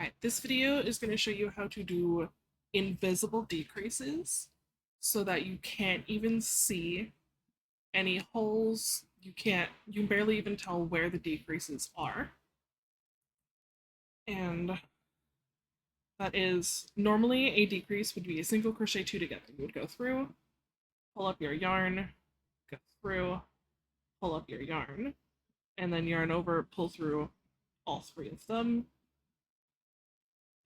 Alright, this video is going to show you how to do invisible decreases so that you can't even see any holes. You can barely even tell where the decreases are. And that is, normally a decrease would be a single crochet two together. You would go through, pull up your yarn, go through, pull up your yarn, and then yarn over, pull through all three of them.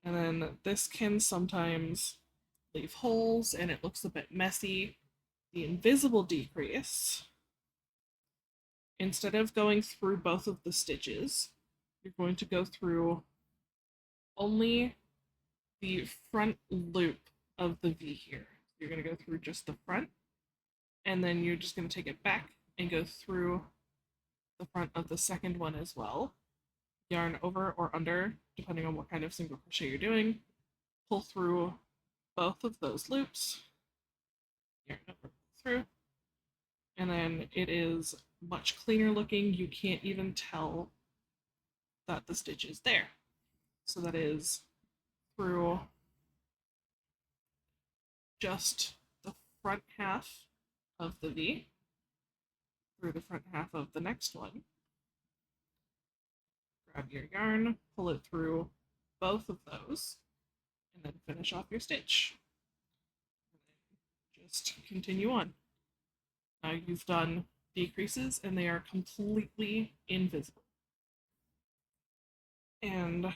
And then this can sometimes leave holes and it looks a bit messy. The invisible decrease, instead of going through both of the stitches, you're going to go through only the front loop of the V here. You're going to go through just the front, and then you're just going to take it back and go through the front of the second one as well. Yarn over or under, depending on what kind of single crochet you're doing. Pull through both of those loops, yarn over, through, and then it is much cleaner looking. You can't even tell that the stitch is there. So that is through just the front half of the V, through the front half of the next one. Grab your yarn, pull it through both of those, and then finish off your stitch. Just continue on. Now you've done decreases and they are completely invisible. And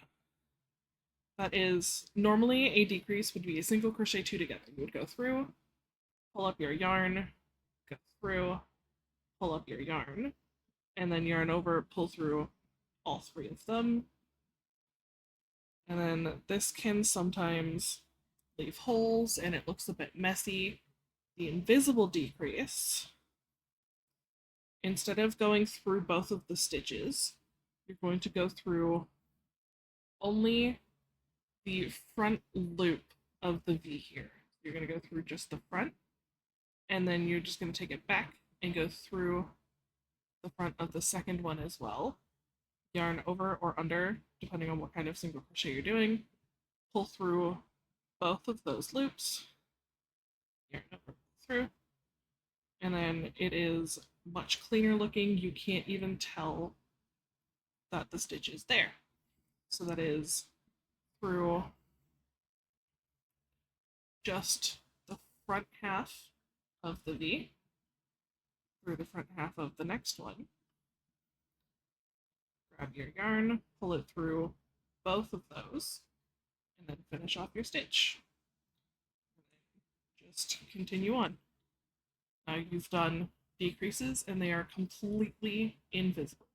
that is, normally a decrease would be a single crochet two together. You would go through, pull up your yarn, go through, pull up your yarn, and then yarn over, pull through all three of them. And then this can sometimes leave holes and it looks a bit messy. The invisible decrease, instead of going through both of the stitches, you're going to go through only the front loop of the V here. You're going to go through just the front, and then you're just going to take it back and go through the front of the second one as well. Yarn over or under, depending on what kind of single crochet you're doing. Pull through both of those loops, yarn over, through, and then it is much cleaner looking. You can't even tell that the stitch is there. So that is through just the front half of the V, through the front half of the next one. Grab your yarn, pull it through both of those, and then finish off your stitch. Just continue on. Now you've done decreases and they are completely invisible.